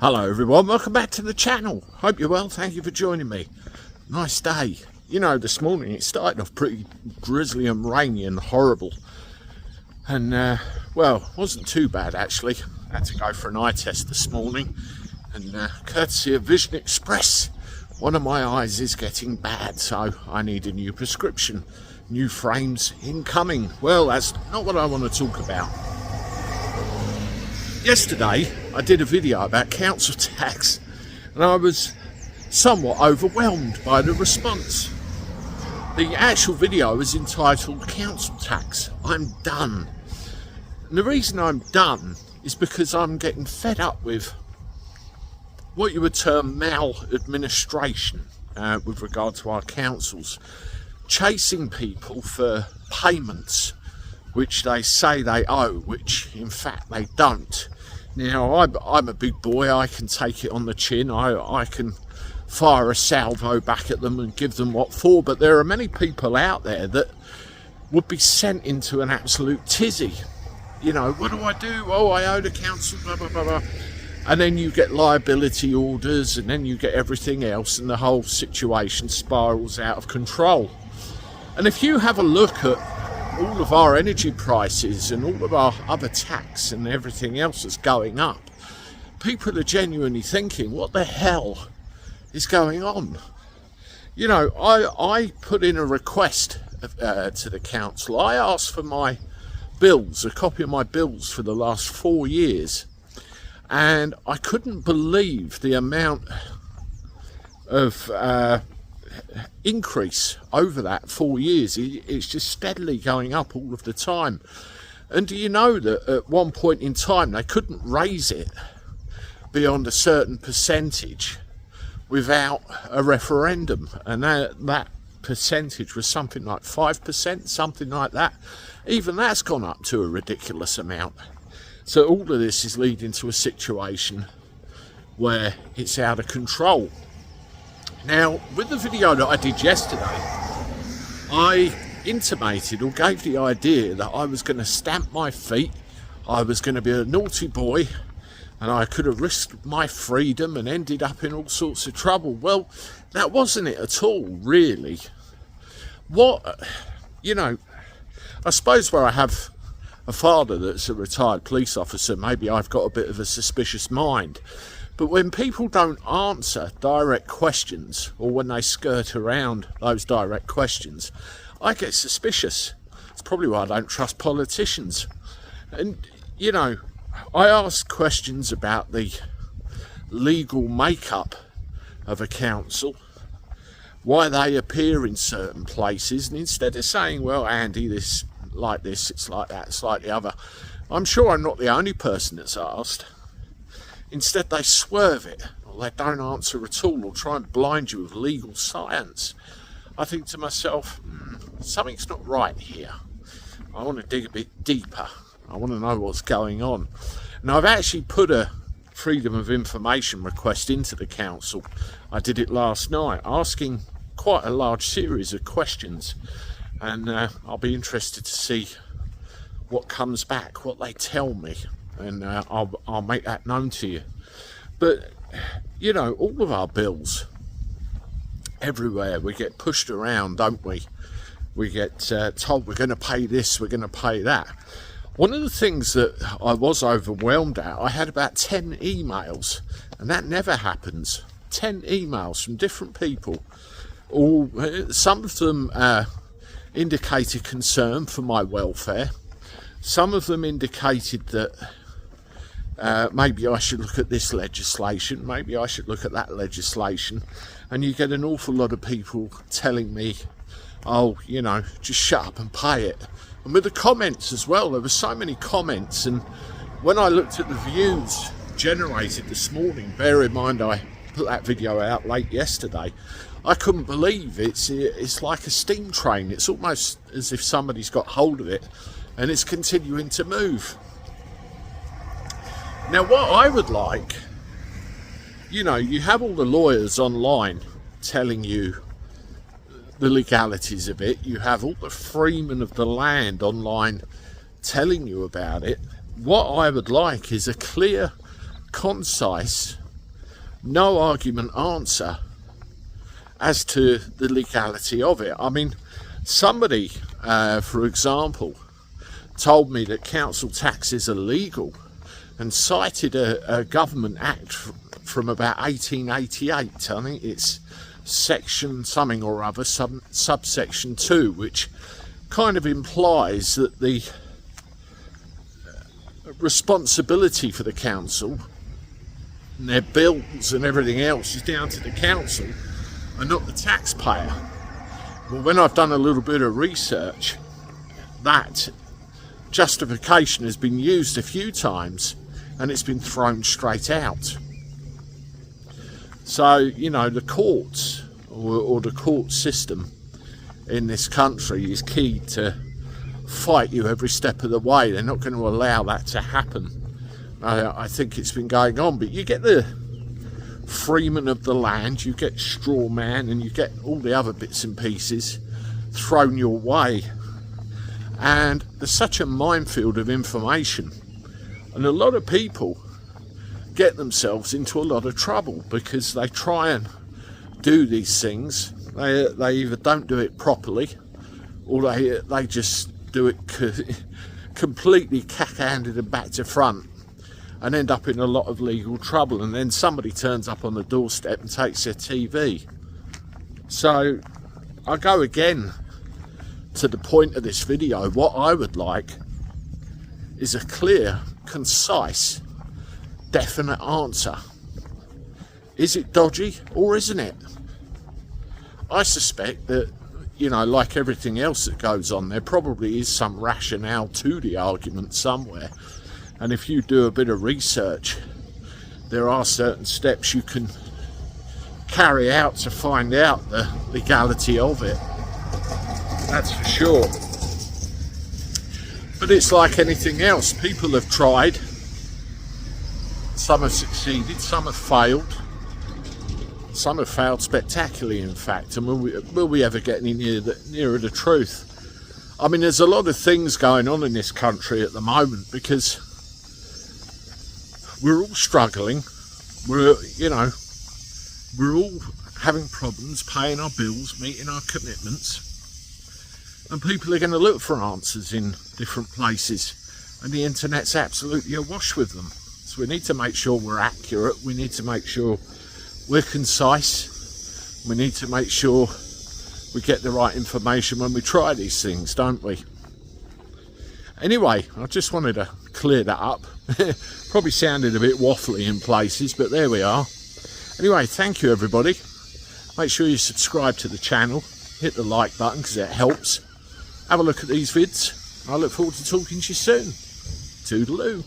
Hello everyone, welcome back to the channel. Hope you're well, thank you for joining me. Nice day. You know, this morning it started off pretty drizzly and rainy and horrible. And, well, wasn't too bad actually. I had to go for an eye test this morning. And courtesy of Vision Express, one of my eyes is getting bad, so I need a new prescription. New frames incoming. Well, that's not what I want to talk about. Yesterday, I did a video about council tax, and I was somewhat overwhelmed by the response. The actual video is entitled Council Tax, I'm Done. And the reason I'm done is because I'm getting fed up with what you would term maladministration with regard to our councils. Chasing people for payments which they say they owe, which in fact they don't. Now, I'm a big boy, I can take it on the chin, I can fire a salvo back at them and give them what for, but there are many people out there that would be sent into an absolute tizzy. You know, what do I do? Oh, I owe the council, blah, blah, blah, blah. And then you get liability orders, and then you get everything else, and the whole situation spirals out of control. And if you have a look at all of our energy prices and all of our other tax and everything else that's going up, people are genuinely thinking, what the hell is going on? You know, I put in a request to the council. I asked for my bills, a copy of my bills for the last 4 years, and I couldn't believe the amount of increase over that 4 years. It's just steadily going up all of the time. And do you know that at one point in time they couldn't raise it beyond a certain percentage without a referendum, and that percentage was something like 5%, something like that. Even that's gone up to a ridiculous amount. So all of this is leading to a situation where it's out of control. Now, with the video that I did yesterday, I intimated or gave the idea that I was going to stamp my feet, I was going to be a naughty boy, and I could have risked my freedom and ended up in all sorts of trouble. Well, that wasn't it at all, really. What, you know, I suppose where I have a father that's a retired police officer, maybe I've got a bit of a suspicious mind. But when people don't answer direct questions, or when they skirt around those direct questions, I get suspicious. It's probably why I don't trust politicians. And, you know, I ask questions about the legal makeup of a council, why they appear in certain places, and instead of saying, well, Andy, this like this, it's like that, it's like the other, I'm sure I'm not the only person that's asked. Instead they swerve it, or they don't answer at all, or try and blind you with legal science. I think to myself, something's not right here. I want to dig a bit deeper. I want to know what's going on. And I've actually put a Freedom of Information request into the council. I did it last night, asking quite a large series of questions. And I'll be interested to see what comes back, what they tell me. And I'll make that known to you. But, you know, all of our bills, everywhere, we get pushed around, don't we? We get told we're going to pay this, we're going to pay that. One of the things that I was overwhelmed at, I had about 10 emails, and that never happens. 10 emails from different people. All, some of them indicated concern for my welfare. Some of them indicated that maybe I should look at this legislation, maybe I should look at that legislation, and you get an awful lot of people telling me, oh, you know, just shut up and pay it. And with the comments as well, there were so many comments, and when I looked at the views generated this morning, bear in mind I put that video out late yesterday, I couldn't believe it's like a steam train. It's almost as if somebody's got hold of it and it's continuing to move. Now, what I would like, you know, you have all the lawyers online telling you the legalities of it. You have all the freemen of the land online telling you about it. What I would like is a clear, concise no argument answer as to the legality of it. I mean, somebody, for example, told me that council tax is illegal and cited a government act from about 1888. I think it's section something or other, subsection 2, which kind of implies that the responsibility for the council and their bills and everything else is down to the council and not the taxpayer. Well, when I've done a little bit of research, that justification has been used a few times and it's been thrown straight out. So, you know, the courts or the court system in this country is key to fight you every step of the way. They're not going to allow that to happen. I think it's been going on, but you get the freeman of the land, you get straw man, and you get all the other bits and pieces thrown your way. And there's such a minefield of information, and a lot of people get themselves into a lot of trouble because they try and do these things. They either don't do it properly, or they just do it completely cack-handed and back to front, and end up in a lot of legal trouble, and then somebody turns up on the doorstep and takes their TV. So I go again to the point of this video. What I would like is a clear, concise, definite answer. Is it dodgy or isn't it? I suspect that, you know, like everything else that goes on, there probably is some rationale to the argument somewhere. And if you do a bit of research, there are certain steps you can carry out to find out the legality of it. That's for sure. But it's like anything else. People have tried. Some have succeeded, some have failed. Some have failed spectacularly, in fact. And will we ever get any nearer the truth? I mean, there's a lot of things going on in this country at the moment because we're all struggling. We're all having problems paying our bills, meeting our commitments. And people are going to look for answers in different places. And the internet's absolutely awash with them. So we need to make sure we're accurate. We need to make sure we're concise. We need to make sure we get the right information when we try these things, don't we? Anyway, I just wanted to clear that up. Probably sounded a bit waffly in places, but there we are. Anyway, thank you everybody. Make sure you subscribe to the channel. Hit the like button because it helps. Have a look at these vids. I look forward to talking to you soon. Toodaloo.